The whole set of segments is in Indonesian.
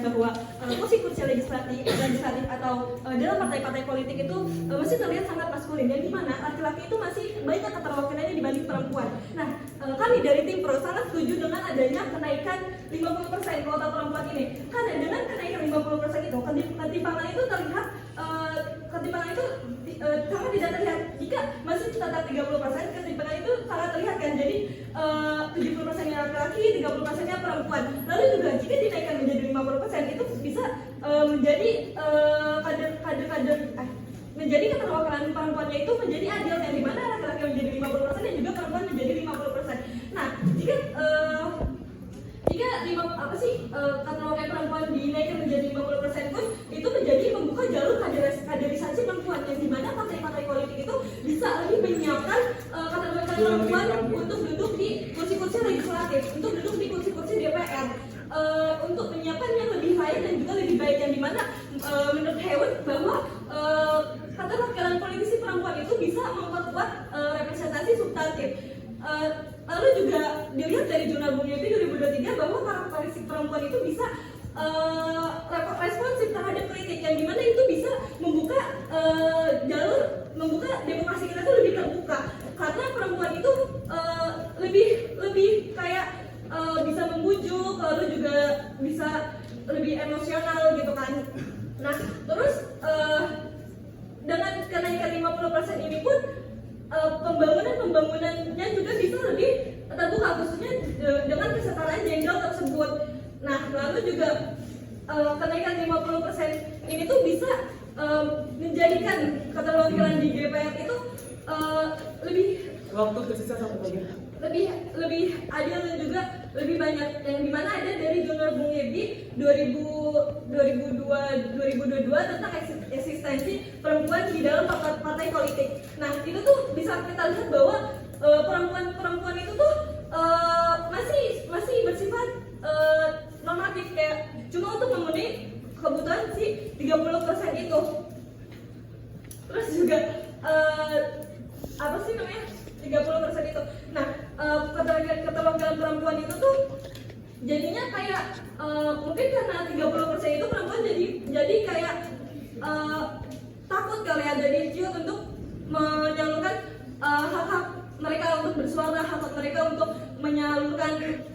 bahwa kursi-kursi legislatif atau dalam partai-partai politik itu masih terlihat sangat maskulin, dan di mana laki-laki itu masih banyak keterwakilannya dibanding perempuan. Nah, kami dari tim Pro sangat setuju dengan adanya kenaikan 50% kuota perempuan ini, karena dengan kenaikan 50% itu ketimpangan itu terlihat ketimpangan itu sangat tidak terlihat. Jika masih tetap 30%, ketimpangan itu sangat terlihat kan. Jadi 70%-nya laki-laki, 30%-nya perempuan. Lalu juga jika dinaikkan menjadi 50%, itu bisa menjadi menjadi keterwakilan perempuannya itu menjadi adil, yang dimana laki-laki menjadi 50% dan juga perempuan menjadi 50%. Nah, jika keterwakilan perempuan dinaikkan menjadi 50% pun itu menjadi membuka jalur kaderisasi perempuan, yang dimana partai-partai politik itu bisa lebih menyiapkan keterwakilan perempuan untuk duduk di kursi-kursi legislatif, untuk duduk di kursi-kursi DPR, untuk menyiapkan yang lebih baik dan juga lebih baik, yang dimana menurut Hewan bahwa keterwakilan politisi perempuan itu bisa memperkuat representasi substantif. Lalu juga dilihat dari jurnal Bung Yeti 2023 bahwa karakteristik perempuan itu bisa responsif terhadap kritik, yang dimana itu bisa membuka membuka demokrasi kita itu lebih terbuka, karena perempuan itu lebih kayak bisa membujuk, lalu juga bisa lebih emosional gitu kan. Nah, terus dengan kenaikan 50% ini pun pembangunannya juga bisa lebih terbuka, khususnya dengan kesetaraan gender tersebut. Nah, lalu juga kenaikan 50% ini tuh bisa menjadikan keterwakilan di DPR itu lebih adil dan juga lebih banyak, yang dimana ada dari jurnal Bung Yedi 2022 tentang eksistensi perempuan di dalam partai politik. Nah, itu tuh bisa kita lihat bahwa perempuan itu tuh masih bersifat normatif, kayak cuma untuk memenuhi kebutuhan si 30% itu. Terus juga 30% itu. Nah, keterwakilan perempuan itu tuh jadinya kayak mungkin karena 30% itu perempuan jadi kayak takut kali ya, jadi ciut untuk menyalurkan hak-hak mereka untuk bersuara, hak mereka untuk menyalurkan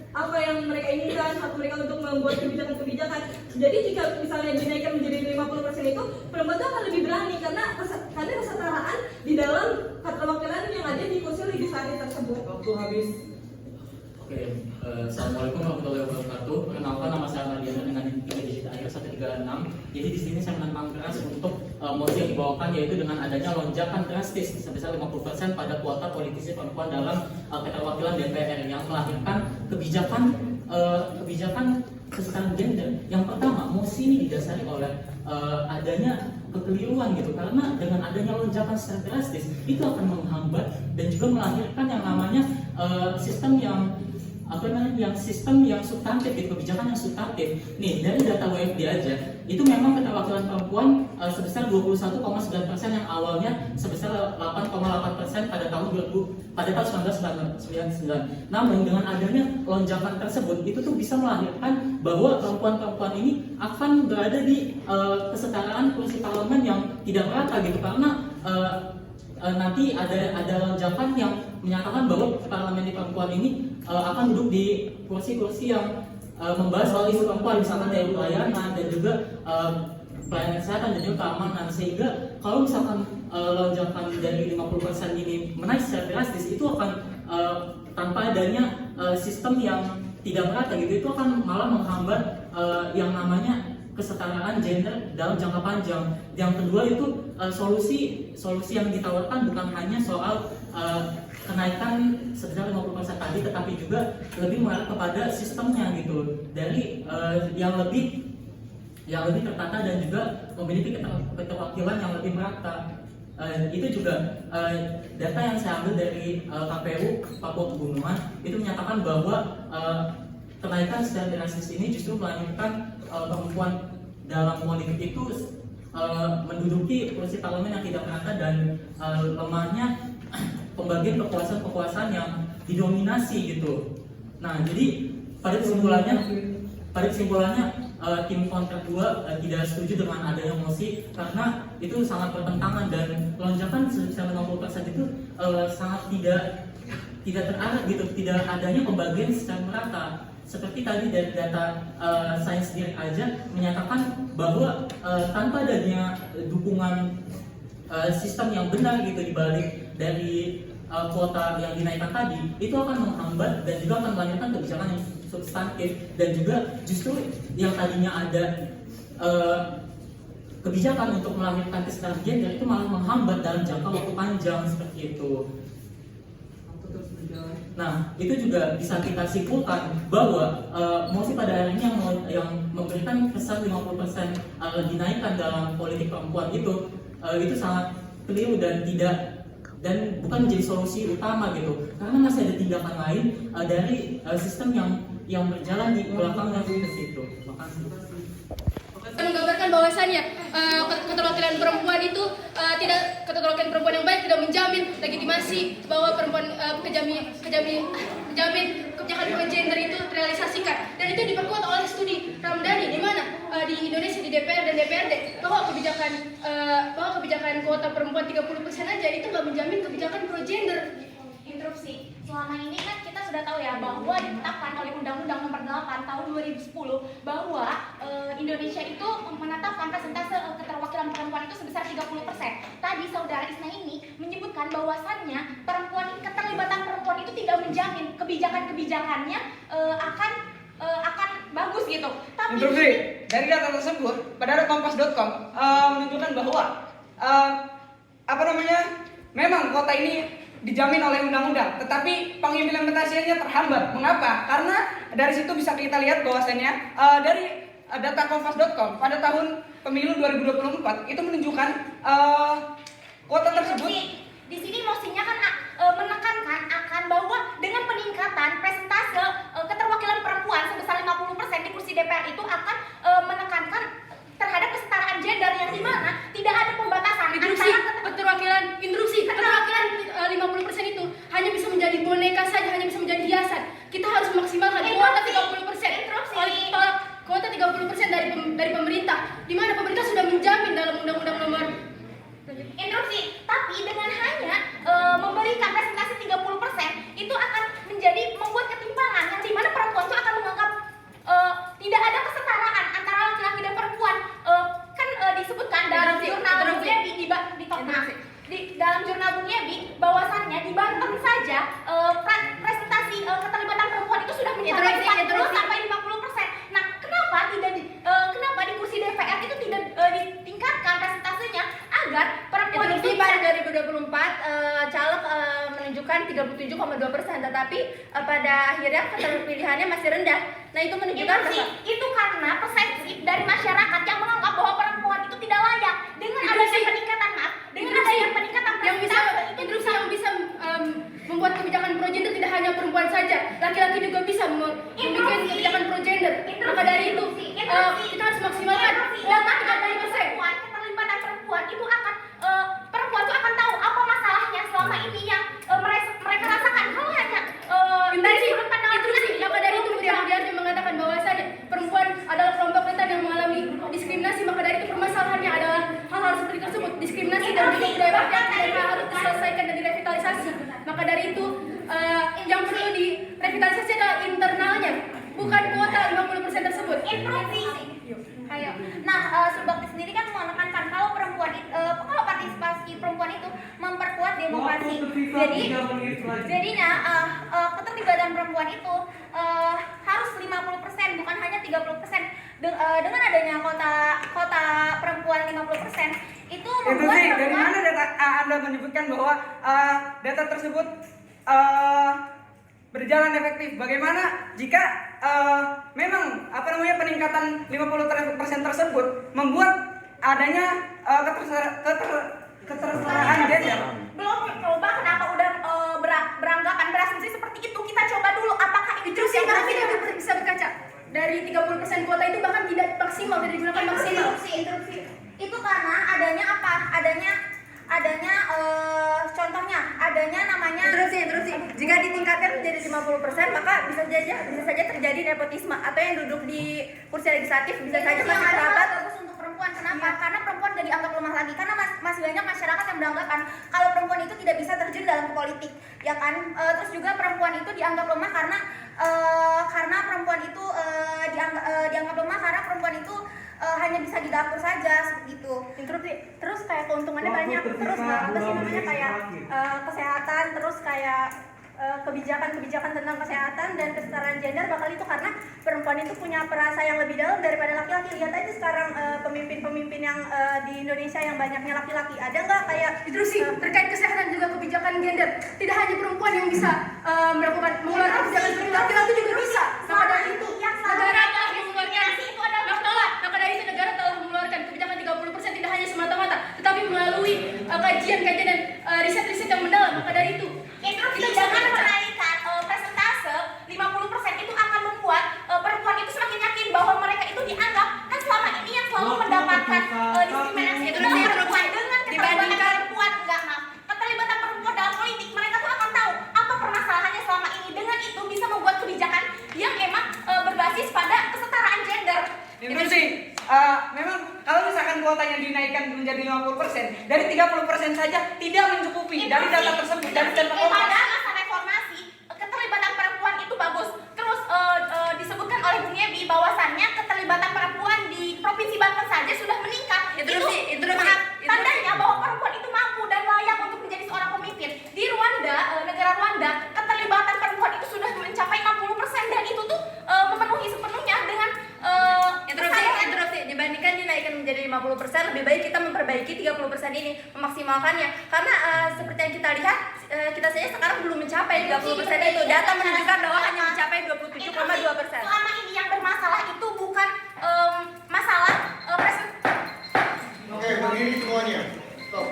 apa yang mereka inginkan, hak mereka untuk membuat kebijakan-kebijakan. Jadi jika misalnya dinaikkan menjadi 50% itu, perempuan itu akan lebih berani karena kesetaraan di dalam keterwakilan yang ada di kursi legislatif tersebut. Waktu habis. Oke, Assalamualaikum warahmatullahi wabarakatuh. Perkenalkan, nama saya Madiana dengan NIK digit akhir 136. Jadi di sini saya menentang keras untuk mosi yang dibawakan, yaitu dengan adanya lonjakan drastis sebesar 50% pada kuota politisi perempuan dalam keterwakilan DPR yang melahirkan kebijakan kesetaraan gender. Yang pertama, mosi ini didasari oleh adanya kekeliruan gitu, karena dengan adanya lonjakan secara drastis itu akan menghambat dan juga melahirkan yang namanya sistem yang substantif gitu, kebijakan yang substantif. Nih, dari data WFD aja, itu memang keterwakilan perempuan sebesar 21,9% yang awalnya sebesar 8,8% pada tahun 1999. Namun dengan adanya lonjakan tersebut, itu tuh bisa melahirkan bahwa perempuan-perempuan ini akan berada di kesetaraan kursi parlemen yang tidak merata gitu, karena nanti ada lonjakan yang menyatakan bahwa parlemen di perempuan ini akan duduk di kursi-kursi yang membahas soal isu perempuan, misalkan dari pelayanan dan juga pelayanan kesehatan dan juga keamanan. Sehingga kalau misalkan lonjakan dari 50% ini menaik secara drastis, itu akan tanpa adanya sistem yang tidak merata gitu, itu akan malah menghambat yang namanya kesetaraan gender dalam jangka panjang. Yang kedua itu solusi yang ditawarkan bukan hanya soal kenaikan sebesar 50% tadi, tetapi juga lebih mengarah kepada sistemnya gitu, dari yang lebih tertata dan juga memiliki keterwakilan yang lebih merata. Itu juga data yang saya ambil dari KPU Papua Pegunungan itu menyatakan bahwa kenaikan secara drastis ini justru melahirkan perempuan dalam politik itu menduduki kursi parlemen yang tidak merata dan lemahnya pembagian kekuasaan yang didominasi gitu. Nah, jadi pada kesimpulannya tim kontrak 2 tidak setuju dengan adanya mosi karena itu sangat bertentangan dan lonjakan sebesar 50% itu sangat tidak terarah gitu, tidak adanya pembagian secara merata. Seperti tadi dari data Sains Direct aja menyatakan bahwa tanpa adanya dukungan sistem yang benar gitu dibalik dari kuota yang dinaikkan tadi, itu akan menghambat dan juga akan melahirkan kebijakan yang substantif, dan juga justru yang tadinya ada kebijakan untuk melahirkan kesetaraan gender itu malah menghambat dalam jangka waktu panjang seperti itu. Nah, itu juga bisa kita simpulkan bahwa mosi pada akhirnya yang memberikan kesan 50% dinaikkan dalam politik perempuan itu sangat keliru dan bukan menjadi solusi utama gitu, karena masih ada tindakan lain dari sistem yang berjalan di belakang seperti itu. Makasih. Menggambarkan bahwasannya keterwakilan perempuan itu keterwakilan perempuan yang baik tidak menjamin legitimasi bahwa perempuan menjamin kebijakan gender itu terrealisasikan, dan itu diperkuat oleh studi Ramdhani di mana di Indonesia di DPR dan DPRD bahwa kebijakan kuota perempuan 30% aja itu nggak menjamin kebijakan pro gender. Interupsi. Selama ini kan kita sudah tahu ya bahwa ditetapkan oleh Undang-Undang Nomor 8 Tahun 2010 bahwa Indonesia itu menetapkan persentase keterwakilan perempuan itu sebesar 30%. Tadi saudara Isna ini menyebutkan bahwasannya keterlibatan perempuan itu tidak menjamin kebijakan-kebijakannya akan bagus gitu. Tapi Interupsi. Dari data tersebut pada kompas.com menunjukkan bahwa memang kota ini dijamin oleh undang-undang, tetapi pengimplementasiannya terhambat. Mengapa? Karena dari situ bisa kita lihat bahwasannya dari data kompas.com pada tahun pemilu 2024 itu menunjukkan kota tersebut. Di sini mestinya kan menekankan akan bahwa dengan peningkatan persentase keterwakilan perempuan sebesar 50% di kursi DPR itu akan menekankan terhadap kesetaraan gender yang dimana tidak ada pembatasan Keterwakilan 50% itu hanya bisa menjadi boneka saja, hanya bisa menjadi hiasan. Kita harus memaksimalkan kuota 30%. Kuota 30% dari pemerintah, di mana pemerintah sudah menjamin dalam Undang-Undang Nomor interupsi. Tapi dengan hanya memberikan presentasi 30% itu akan membuat ketimpangan yang dimana perempuan itu akan menganggap tidak ada kesetaraan antara laki-laki dan perempuan. Disebutkan dalam jurnal Bung Yebi dalam jurnal Bung Yebi bahwasannya di Banten saja presentasi keterlibatan perempuan itu sudah mencapai 40 sampai 50%. Nah, kenapa di kursi DPR itu tidak ditingkatkan presentasenya agar perempuan itu pada 2024 caleg menunjukkan 37,2%, tetapi pada akhirnya keterpilihannya masih rendah. Nah, itu menunjukkan itu karena persepsi dari masyarakat yang menganggap bahwa perempuan itu tidak layak dengan adanya peningkatan yang bisa membuat kebijakan pro gender. Tidak hanya perempuan saja, laki-laki juga bisa membuat kebijakan pro gender. Maka dari itu kita harus maksimalkan kuota 30%. Keterlibatan perempuan itu perempuan itu akan tahu apa masalahnya selama ini yang mereka rasakan. Kalau hanya dari sudut pandangan maka dari itu dia mengatakan bahwasanya perempuan adalah kelompok rentan yang mengalami diskriminasi. Maka dari itu permasalahannya adalah hal-hal seperti tersebut, diskriminasi dan juga budaya patriarki yang harus diselesaikan dan direvitalisasi. Maka dari itu yang perlu direvitalisasi adalah internalnya, bukan kuota 50% tersebut. Ayo. Nah, Sulbakti sendiri kan menekankan kalau partisipasi perempuan itu memperkuat demokrasi. Jadinya keterlibatan perempuan itu harus 50%, bukan hanya 30%. Dengan adanya kota perempuan 50% itu membuat Dari mana data Anda menyebutkan bahwa data tersebut berjalan efektif? Bagaimana jika memang peningkatan 50% tersebut membuat adanya ketersetaraan gender? Belum coba, kenapa udah beranggapan berasumsi seperti itu? Kita coba dulu apakah itu Terus yang kita bisa berkaca dari 30% kuota itu bahkan tidak maksimal, tidak digunakan maksimal. Interupsi. Itu karena adanya contohnya ada adanya namanya Interupsi. Jika ditingkatkan menjadi 50%, maka bisa saja terjadi nepotisme atau yang duduk di kursi legislatif bisa saja masih yang kerabat. bagus untuk perempuan. Kenapa? Iya. Karena perempuan gak dianggap lemah lagi. Karena masih banyak masyarakat yang beranggapan kalau perempuan itu tidak bisa terjun dalam politik, ya kan? Terus juga perempuan itu dianggap lemah karena perempuan itu dianggap lemah karena perempuan itu hanya bisa di dapur saja seperti itu. Terus kayak keuntungannya banyak. Terus apa sih namanya kayak kesehatan, terus kayak kebijakan tentang kesehatan dan kesetaraan gender bakal itu karena perempuan itu punya perasa yang lebih dalam daripada laki-laki. Lihat aja sekarang pemimpin-pemimpin yang di Indonesia yang banyaknya laki-laki. Ada nggak kayak Terus sih terkait kesehatan juga kebijakan gender, tidak hanya perempuan yang bisa mengeluarkan kebijakan seperti laki-laki juga bisa. Maka dari itu negara telah mengeluarkan negara telah mengeluarkan kebijakan 30% tidak hanya semata-mata, tetapi melalui kajian-kajian dan riset-riset yang mendalam. Maka dari itu Interupsi dengan menaikkan persentase 50% itu akan membuat perempuan itu semakin yakin bahwa mereka itu dianggap kan selama ini yang selalu mendapatkan diskriminasi itu adalah perempuan. Dengan keterlibatan perempuan keterlibatan perempuan dalam politik, mereka tuh akan tahu apa permasalahannya selama ini. Dengan itu bisa membuat kebijakan yang emang berbasis pada kesetaraan gender. Interupsi. Memang kalau misalkan kuotanya dinaikkan menjadi 50%, dari 30% saja tidak mencukupi dari data tersebut dari data Pada Kompas. masa reformasi, keterlibatan perempuan itu bagus. Terus disebutkan oleh Bung Yebi bahwasannya keterlibatan perempuan di Provinsi Banten saja sudah meningkat. Interupsi. Tandanya bahwa perempuan itu mampu dan layak untuk menjadi seorang pemimpin. Di Rwanda, negara Rwanda, keterlibatan perempuan itu sudah mencapai 60% dan itu tuh memenuhi sepenuhnya dengan Interupsi. Dibandingkan dinaikkan menjadi 50%, lebih baik kita memperbaiki 30% ini, memaksimalkannya. Karena seperti yang kita lihat, kita saja sekarang belum mencapai 30% itu. Data menunjukkan bahwa hanya mencapai 27,2%. Selama ini yang bermasalah itu bukan masalah Oke, berdiri semuanya. Stop.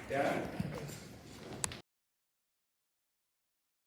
Ya.